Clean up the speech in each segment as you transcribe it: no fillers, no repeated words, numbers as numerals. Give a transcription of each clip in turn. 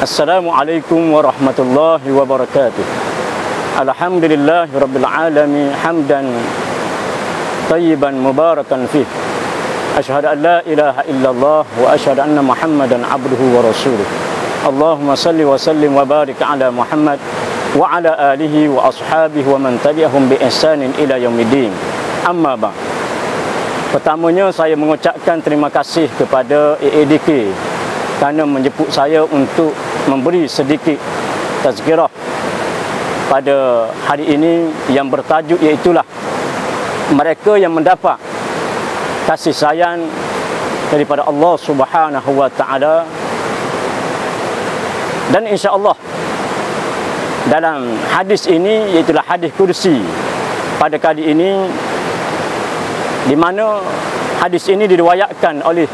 Assalamualaikum warahmatullahi wabarakatuh. Alhamdulillahi rabbil alamin hamdan tayyiban mubarakan fih. Asyhadu an la ilaha illallah wa asyhadu anna Muhammadan abduhu wa rasuluh. Allahumma salli wa sallim wa barik ala Muhammad wa ala alihi wa ashabihi wa man tabi'ahum bi ihsanin ila yaumiddin. Amma ba'd. Pertamanya saya mengucapkan terima kasih kepada EADK kerana menjemput saya untuk memberi sedikit tazkirah pada hari ini yang bertajuk iaitulah mereka yang mendapat kasih sayang daripada Allah Subhanahu wa taala. Dan insya-Allah dalam hadis ini iaitulah hadis kursi pada kali ini, di mana hadis ini diriwayatkan oleh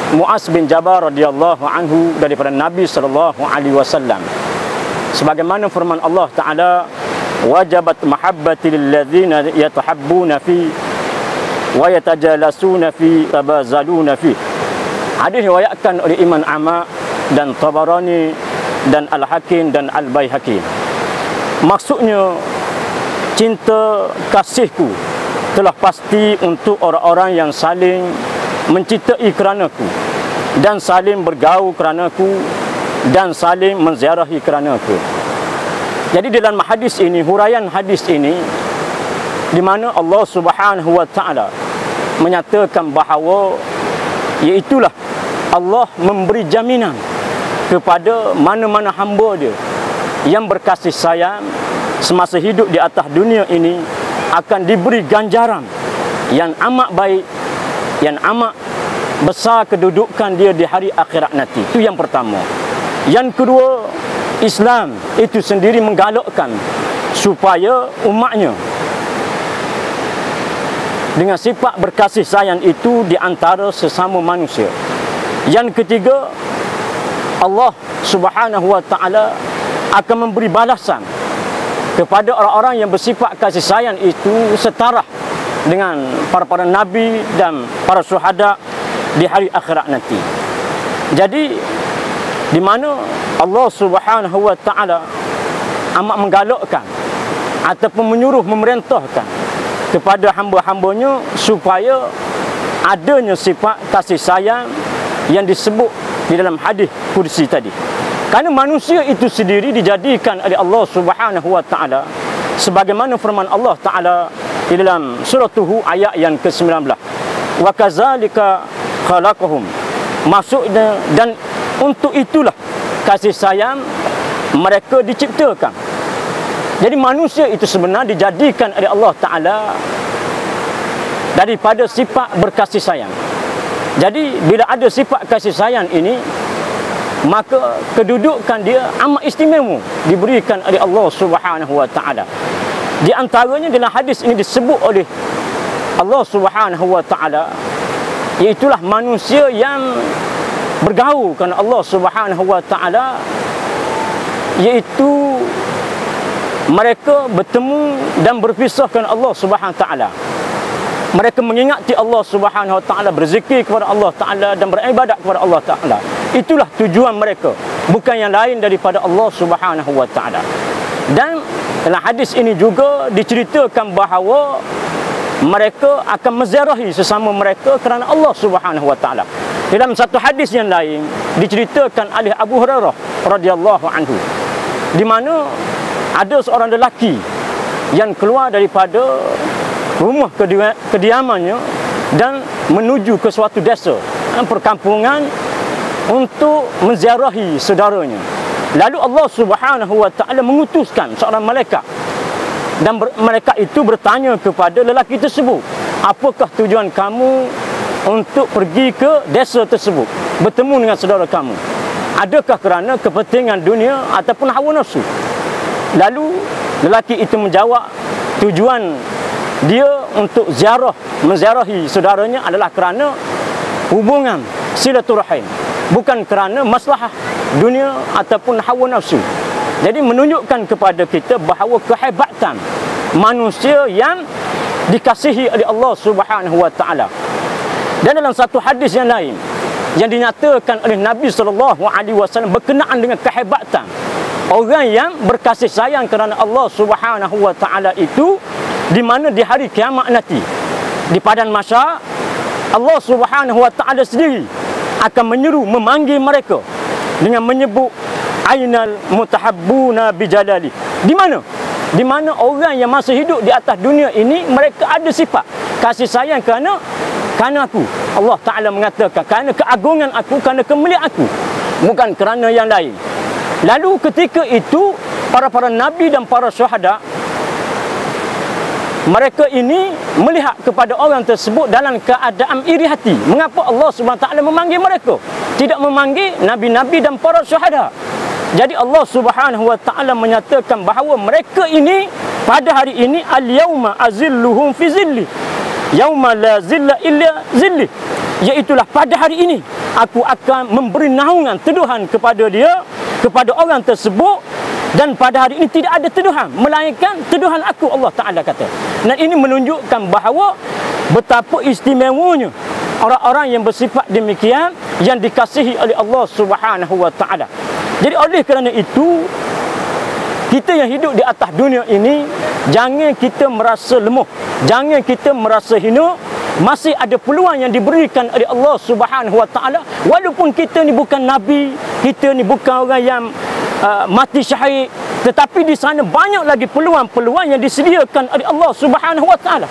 Muaz bin Jabal radhiyallahu anhu daripada Nabi sallallahu alaihi wasallam. Sebagaimana firman Allah Taala, wajabat mahabbati lil ladzina yatahabbuna fi wa yatajalasuna fi tabazaluna fi. Hadis diriwayatkan oleh Imam Ahmad dan Tabarani dan Al-Hakim dan Al-Baihaqi. Maksudnya, cinta kasihku telah pasti untuk orang-orang yang saling mencintai keranaku dan saling bergaul keranaku dan saling menziarahi keranaku. Jadi dalam hadis ini, huraian hadis ini, di mana Allah Subhanahu wa taala menyatakan bahawa iaitulah Allah memberi jaminan kepada mana-mana hamba dia yang berkasih sayang semasa hidup di atas dunia ini akan diberi ganjaran yang amat baik, yang amat besar kedudukan dia di hari akhirat nanti. Itu yang pertama. Yang kedua, Islam itu sendiri menggalakkan supaya umatnya dengan sifat berkasih sayang itu di antara sesama manusia. Yang ketiga, Allah Subhanahu wa taala akan memberi balasan kepada orang-orang yang bersifat kasih sayang itu setara dengan para nabi dan para syuhada di hari akhirat nanti. Jadi di mana Allah Subhanahu wa taala amat menggalakkan ataupun menyuruh, memerintahkan kepada hamba-hambanya supaya adanya sifat kasih sayang yang disebut di dalam hadis kursi tadi. Kerana manusia itu sendiri dijadikan oleh Allah Subhanahu wa taala sebagaimana firman Allah Taala di dalam surah Hud ayat yang ke-19. Wa kadzalika khalaqahum. Maksudnya, dan untuk itulah kasih sayang mereka diciptakan. Jadi manusia itu sebenarnya dijadikan oleh Allah Taala daripada sifat berkasih sayang. Jadi bila ada sifat kasih sayang ini, maka kedudukan dia amat istimewa diberikan oleh Allah Subhanahu wa taala. Di antaranya dalam hadis ini disebut oleh Allah Subhanahu wa taala, iaitulah manusia yang bergaul kerana Allah Subhanahu wa taala, iaitu mereka bertemu dan berpisah kerana Allah Subhanahu wa taala. Mereka mengingati Allah Subhanahu wa taala, berzikir kepada Allah taala dan beribadat kepada Allah taala. Itulah tujuan mereka, bukan yang lain daripada Allah Subhanahu wa taala. Dan dalam hadis ini juga diceritakan bahawa mereka akan menziarahi sesama mereka kerana Allah Subhanahu wa taala. Dalam satu hadis yang lain diceritakan oleh Abu Hurairah radhiyallahu anhu, di mana ada seorang lelaki yang keluar daripada rumah kediamannya dan menuju ke suatu desa, perkampungan, untuk menziarahi saudaranya. Lalu Allah Subhanahu wa taala mengutuskan seorang malaikat, dan malaikat itu bertanya kepada lelaki tersebut, apakah tujuan kamu untuk pergi ke desa tersebut, bertemu dengan saudara kamu? Adakah kerana kepentingan dunia ataupun hawa nafsu? Lalu lelaki itu menjawab, tujuan dia untuk menziarahi saudaranya adalah kerana hubungan silaturahim, bukan kerana masalah dunia ataupun hawa nafsu. Jadi menunjukkan kepada kita bahawa kehebatan manusia yang dikasihi oleh Allah Subhanahu wa taala. Dan dalam satu hadis yang lain yang dinyatakan oleh Nabi SAW berkenaan dengan kehebatan orang yang berkasih sayang kerana Allah Subhanahu wa taala itu, di mana di hari kiamat nanti di padang mahsyar Allah Subhanahu wa taala sendiri akan menyeru, memanggil mereka dengan menyebut ainal mutahabbuna bijalali. Di mana? Di mana orang yang masih hidup di atas dunia ini, mereka ada sifat kasih sayang kerana aku. Allah Ta'ala mengatakan kerana keagungan aku, kerana kemuliaan aku, bukan kerana yang lain. Lalu ketika itu para nabi dan para syuhada, mereka ini melihat kepada orang tersebut dalam keadaan iri hati. Mengapa Allah SWT memanggil mereka, tidak memanggil nabi-nabi dan para syuhada? Jadi Allah Subhanahu wa taala menyatakan bahawa mereka ini pada hari ini, al-yauma azilluhum fi zilli yauma la zilla illa zilli, iaitulah pada hari ini aku akan memberi naungan, teduhan kepada dia, kepada orang tersebut, dan pada hari ini tidak ada teduhan melainkan teduhan aku, Allah Taala kata. Dan ini menunjukkan bahawa betapa istimewanya orang-orang yang bersifat demikian, yang dikasihi oleh Allah Subhanahu wa taala. Jadi oleh kerana itu, kita yang hidup di atas dunia ini, jangan kita merasa lemah, jangan kita merasa hina. Masih ada peluang yang diberikan oleh Allah Subhanahu wa taala. Walaupun kita ni bukan nabi, kita ni bukan orang yang mati syahid, tetapi di sana banyak lagi peluang-peluang yang disediakan oleh Allah Subhanahu wa taala.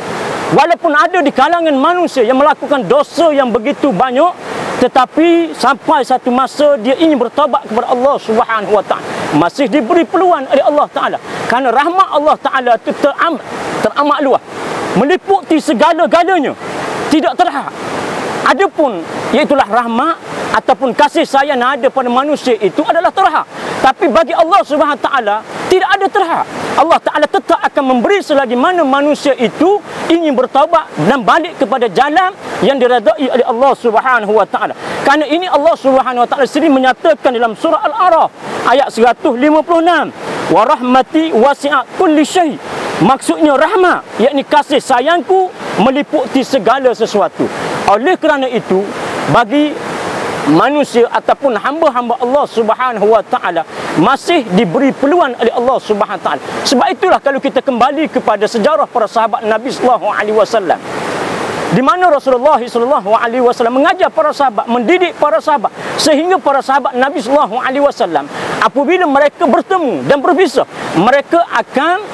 Walaupun ada di kalangan manusia yang melakukan dosa yang begitu banyak, tetapi sampai satu masa dia ingin bertaubat kepada Allah Subhanahu wa taala, masih diberi peluang oleh Allah Taala. Kerana rahmat Allah Taala itu teramat luas, meliputi segala-galanya, tidak terhad. Adapun iaitulah rahmat ataupun kasih sayang yang ada pada manusia itu adalah terhad. Tapi bagi Allah Subhanahu wa taala tidak ada terhad. Allah Taala tetap akan memberi selagi mana manusia itu ingin bertaubat dan balik kepada jalan yang diredai oleh Allah Subhanahu wa taala. Kerana ini Allah Subhanahu wa taala sendiri menyatakan dalam surah Al-A'raf ayat 156, wa rahmati wasi'at kulli syai'. Maksudnya rahmat, yakni kasih sayangku meliputi segala sesuatu. Oleh kerana itu, bagi manusia ataupun hamba-hamba Allah Subhanahu wa taala masih diberi peluang oleh Allah Subhanahu wa taala. Sebab itulah kalau kita kembali kepada sejarah para sahabat Nabi sallallahu alaihi wasallam, di mana Rasulullah sallallahu alaihi wasallam mengajar para sahabat, mendidik para sahabat, sehingga para sahabat Nabi sallallahu alaihi wasallam apabila mereka bertemu dan berpisah, mereka akan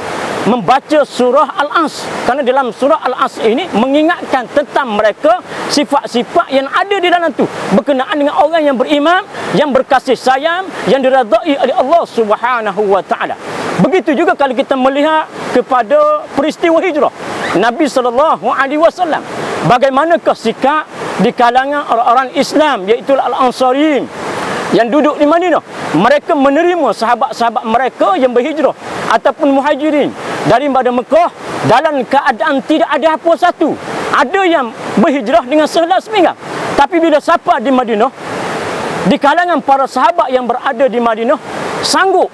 membaca surah Al-Asr. Kerana dalam surah Al-Asr ini mengingatkan tentang mereka, sifat-sifat yang ada di dalam tu berkenaan dengan orang yang beriman, yang berkasih sayang, yang diredai oleh Allah Subhanahu wa taala. Begitu juga kalau kita melihat kepada peristiwa hijrah Nabi sallallahu alaihi wasallam, bagaimanakah sikap di kalangan orang-orang Islam, iaitu Al-Ansariyin yang duduk di Madinah. Mereka menerima sahabat-sahabat mereka yang berhijrah ataupun muhajirin daripada Mekah dalam keadaan tidak ada apa satu. Ada yang berhijrah dengan sehelas pinggang, tapi bila sampai di Madinah, di kalangan para sahabat yang berada di Madinah sanggup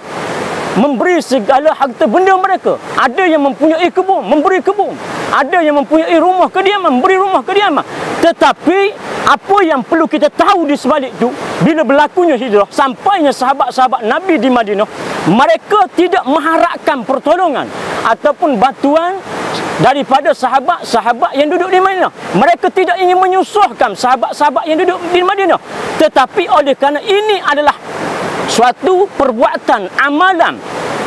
memberi segala harta benda mereka. Ada yang mempunyai kebun, memberi kebun. Ada yang mempunyai rumah kediaman, memberi rumah kediaman. Tetapi apa yang perlu kita tahu di sebalik itu, bila berlakunya hijrah, sampainya sahabat-sahabat Nabi di Madinah, mereka tidak mengharapkan pertolongan ataupun bantuan daripada sahabat-sahabat yang duduk di Madinah. Mereka tidak ingin menyusahkan sahabat-sahabat yang duduk di Madinah. Tetapi oleh kerana ini adalah suatu perbuatan amalan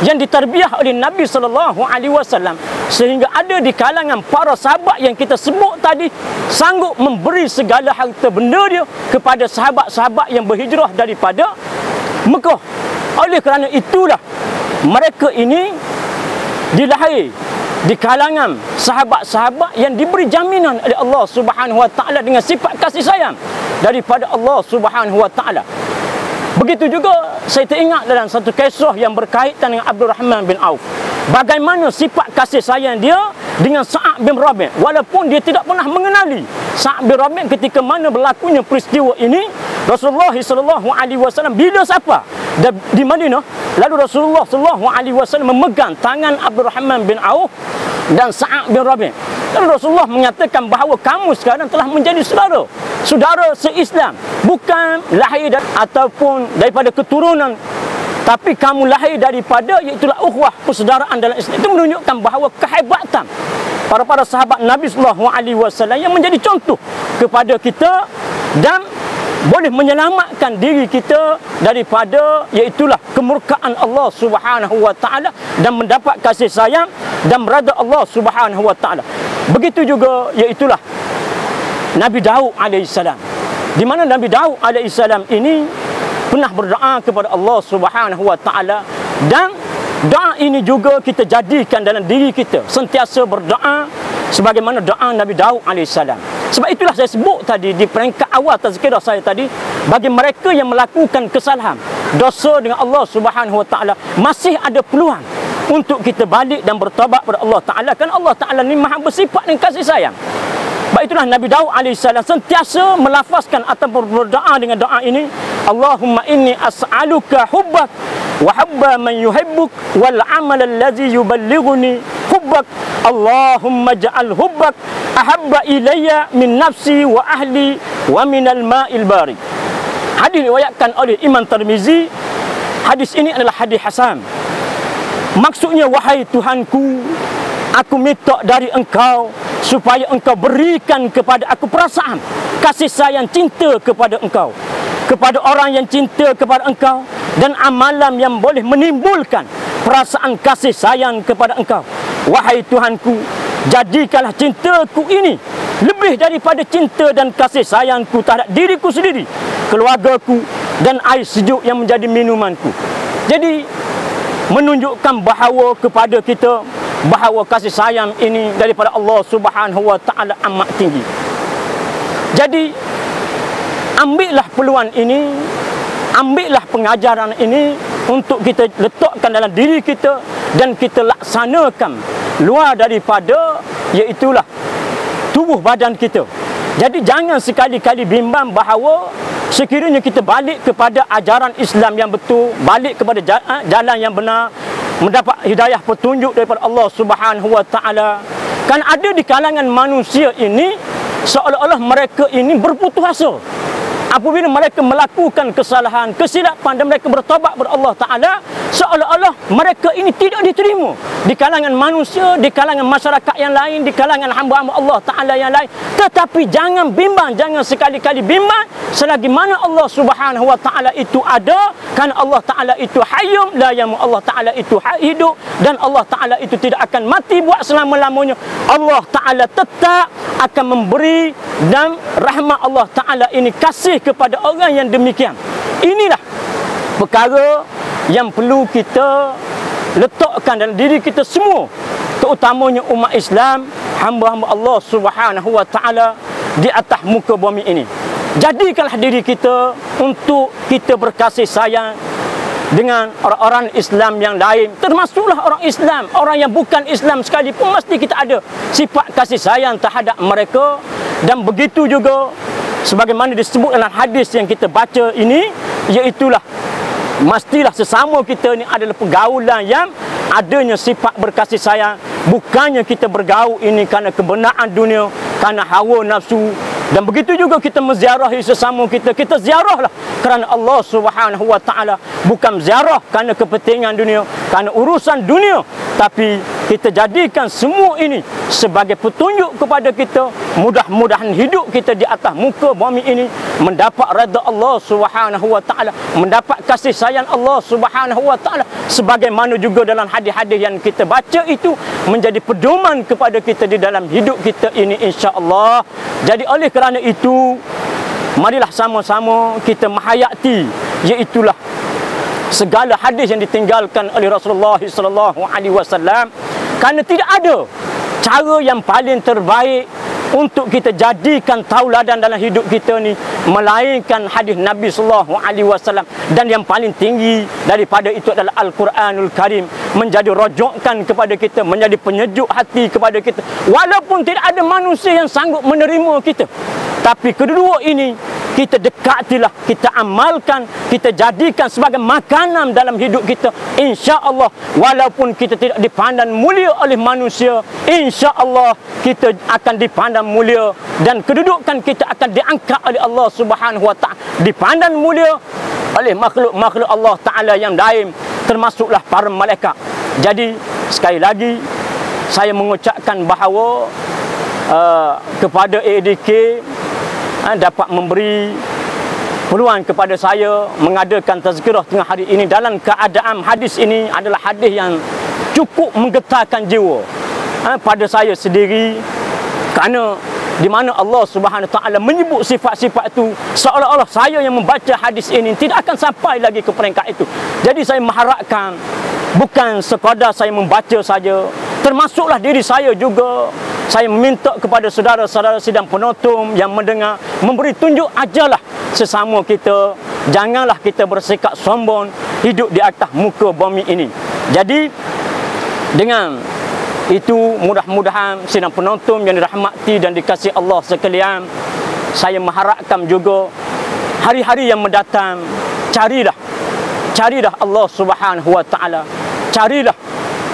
yang ditarbiah oleh Nabi sallallahu alaihi wasallam, sehingga ada di kalangan para sahabat yang kita sebut tadi sanggup memberi segala harta benda dia kepada sahabat-sahabat yang berhijrah daripada Mekah. Oleh kerana itulah mereka ini dilahir di kalangan sahabat-sahabat yang diberi jaminan oleh Allah Subhanahu wa taala dengan sifat kasih sayang daripada Allah Subhanahu wa taala. Begitu juga saya teringat dalam satu kisah yang berkaitan dengan Abdul Rahman bin Auf, bagaimana sifat kasih sayang dia dengan Sa'ad bin Rabi'. Walaupun dia tidak pernah mengenali Sa'ad bin Rabi' ketika mana berlakunya peristiwa ini, Rasulullah sallallahu alaihi wasallam bila sapa di Madinah, lalu Rasulullah sallallahu alaihi wasallam memegang tangan Abdul Rahman bin Auf dan Sa'ad bin Rabi'. Dan Rasulullah menyatakan bahawa kamu sekarang telah menjadi saudara saudara se-Islam, bukan lahir ataupun daripada keturunan, tapi kamu lahir daripada iaitulah ukhuwah, persaudaraan dalam Islam. Itu menunjukkan bahawa kehebatan para sahabat Nabi sallallahu alaihi wasallam yang menjadi contoh kepada kita dan boleh menyelamatkan diri kita daripada iaitulah kemurkaan Allah Subhanahu wa taala dan mendapat kasih sayang dan redha Allah Subhanahu wa taala. Begitu juga iaitulah Nabi Daud alaihissalam, di mana Nabi Daud alaihissalam ini pernah berdoa kepada Allah Subhanahu wa taala, dan doa ini juga kita jadikan dalam diri kita, sentiasa berdoa sebagaimana doa Nabi Daud alaihissalam. Sebab itulah saya sebut tadi di peringkat awal tazkirah saya tadi, bagi mereka yang melakukan kesalahan, dosa dengan Allah Subhanahu wa taala, masih ada peluang untuk kita balik dan bertaubat kepada Allah taala, kerana Allah taala ni Maha bersifat dengan kasih sayang. Sebab itulah Nabi Daud alaihissalam sentiasa melafazkan atau berdoa dengan doa ini, Allahumma inni as'aluka hubbak wa hubba man yuhibbuk wal amal allazi yuballighuni hubbak, Allahumma ja'al hubbak ahabba ilayya min nafsi wa ahli wa minal ma'il barik. Hadis diriwayatkan oleh Imam Tirmizi. Hadis ini adalah hadis hasan. Maksudnya, wahai Tuhanku, aku minta dari Engkau supaya Engkau berikan kepada aku perasaan kasih sayang, cinta kepada Engkau, kepada orang yang cinta kepada Engkau, dan amalan yang boleh menimbulkan perasaan kasih sayang kepada Engkau. Wahai Tuhanku, jadikanlah cintaku ini lebih daripada cinta dan kasih sayangku terhadap diriku sendiri, keluargaku, dan air sejuk yang menjadi minumanku. Jadi menunjukkan bahawa kepada kita bahawa kasih sayang ini daripada Allah Subhanahu wa taala amat tinggi. Jadi ambillah peluang ini, ambillah pengajaran ini untuk kita letakkan dalam diri kita dan kita laksanakan luar daripada iaitulah tubuh badan kita. Jadi jangan sekali-kali bimbang bahawa sekiranya kita balik kepada ajaran Islam yang betul, balik kepada jalan yang benar, mendapat hidayah petunjuk daripada Allah Subhanahu wa taala. Kan ada di kalangan manusia ini seolah-olah mereka ini berputus asa apabila mereka melakukan kesalahan, kesilapan, dan mereka bertaubat kepada Allah taala, seolah-olah mereka ini tidak diterima di kalangan manusia, di kalangan masyarakat yang lain, di kalangan hamba-hamba Allah taala yang lain. Tetapi jangan bimbang, jangan sekali-kali bimbang selagi mana Allah Subhanahu wa taala itu ada, kan Allah taala itu hayyum la yamut, Allah taala itu hidup dan Allah taala itu tidak akan mati buat selama-lamanya. Allah taala tetap akan memberi, dan rahmat Allah taala ini kasih kepada orang yang demikian. Inilah perkara yang perlu kita letakkan dalam diri kita semua, terutamanya umat Islam, hamba-hamba Allah Subhanahu wa taala di atas muka bumi ini. Jadikanlah diri kita untuk kita berkasih sayang dengan orang-orang Islam yang lain, termasuklah orang Islam, orang yang bukan Islam sekalipun, mesti kita ada sifat kasih sayang terhadap mereka. Dan begitu juga sebagaimana disebut dalam hadis yang kita baca ini, iaitulah mestilah sesama kita ni adalah pergaulan yang adanya sifat berkasih sayang. Bukannya kita bergaul ini kerana kebenaran dunia, kerana hawa nafsu. Dan begitu juga kita menziarahi sesama kita, kita ziarahlah kerana Allah Subhanahu wa taala, bukan ziarah kerana kepentingan dunia, kerana urusan dunia. Tapi kita jadikan semua ini sebagai petunjuk kepada kita. Mudah-mudahan hidup kita di atas muka bumi ini mendapat redha Allah Subhanahu wa taala, mendapat kasih sayang Allah Subhanahu wa taala, sebagaimana juga dalam hadis-hadis yang kita baca itu menjadi pedoman kepada kita di dalam hidup kita ini, insya-Allah. Jadi oleh kerana itu, marilah sama-sama kita menghayati iaitulah segala hadis yang ditinggalkan oleh Rasulullah sallallahu alaihi wasallam, kerana tidak ada cara yang paling terbaik untuk kita jadikan tauladan dalam hidup kita ni melainkan hadis Nabi sallallahu alaihi wasallam. Dan yang paling tinggi daripada itu adalah Al-Quranul Karim, menjadi rujukan kepada kita, menjadi penyejuk hati kepada kita, walaupun tidak ada manusia yang sanggup menerima kita. Tapi kedua ini kita dekatilah, kita amalkan, kita jadikan sebagai makanan dalam hidup kita. Insya-Allah, walaupun kita tidak dipandang mulia oleh manusia, insya-Allah kita akan dipandang mulia dan kedudukan kita akan diangkat oleh Allah Subhanahu wa taala, dipandang mulia oleh makhluk-makhluk Allah Taala yang lain, termasuklah para malaikat. Jadi sekali lagi saya mengucapkan bahawa kepada ADK dapat memberi peluang kepada saya mengadakan tazkirah tengah hari ini dalam keadaan hadis ini adalah hadis yang cukup menggetarkan jiwa pada saya sendiri, kerana di mana Allah Subhanahu Wa Taala menyebut sifat-sifat itu seolah-olah saya yang membaca hadis ini tidak akan sampai lagi ke peringkat itu. Jadi saya mengharapkan bukan sekadar saya membaca saja, termasuklah diri saya juga. Saya meminta kepada saudara-saudara sidang penonton yang mendengar, memberi tunjuk ajalah sesama kita. Janganlah kita bersikap sombong hidup di atas muka bumi ini. Jadi dengan itu mudah-mudahan sidang penonton yang dirahmati dan dikasihi Allah sekalian, saya mengharapkan juga hari-hari yang mendatang carilah Allah Subhanahu Wa Taala, carilah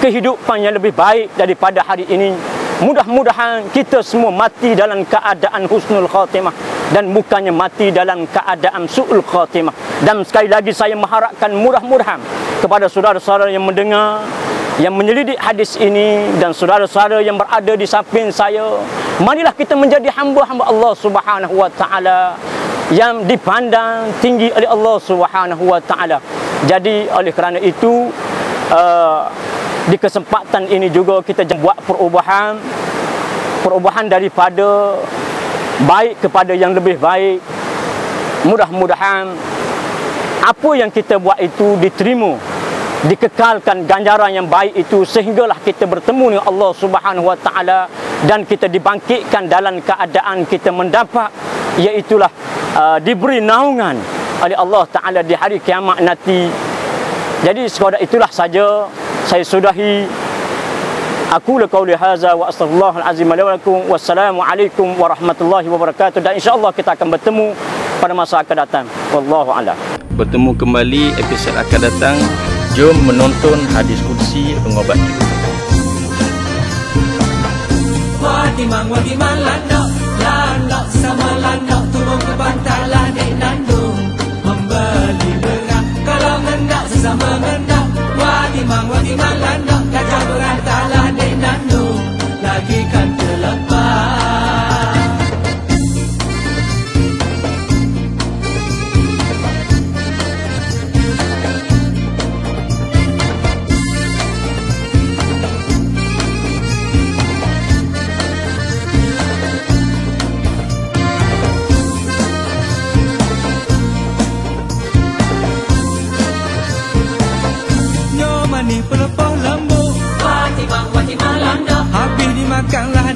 kehidupan yang lebih baik daripada hari ini. Mudah-mudahan kita semua mati dalam keadaan husnul khatimah dan bukannya mati dalam keadaan su'ul khatimah. Dan sekali lagi saya mengharapkan mudah-mudahan kepada saudara-saudara yang mendengar, yang menyelidik hadis ini, dan saudara-saudara yang berada di samping saya, marilah kita menjadi hamba-hamba Allah Subhanahu Wa Taala yang dipandang tinggi oleh Allah Subhanahu Wa Taala. Jadi oleh kerana itu di kesempatan ini juga kita buat perubahan daripada baik kepada yang lebih baik. Mudah-mudahan apa yang kita buat itu diterima, dikekalkan ganjaran yang baik itu, sehinggalah kita bertemu dengan Allah Subhanahu Wa Taala dan kita dibangkitkan dalam keadaan kita mendapat, iaitulah diberi naungan oleh Allah Taala di hari kiamat nanti. Jadi sekadar itulah saja saya sudahi. Aku qauli hadza wa astaghfirullahal azim li wa lakum. Wassalamualaikum warahmatullahi wabarakatuh. Dan insya-Allah kita akan bertemu pada masa akan datang. Wallahu a'lam. Bertemu kembali episod akan datang. Jom menonton hadis kursi pengobat jiwa. Wadiman landok sama landok turun ke bantalan nandung membeli beras kalau ngendak sesama ngendak. Wadiman landok gajah berantalan nandung lagi kan terlepas. Mani pelepah lembu, Watimang landok, habis dimakanlah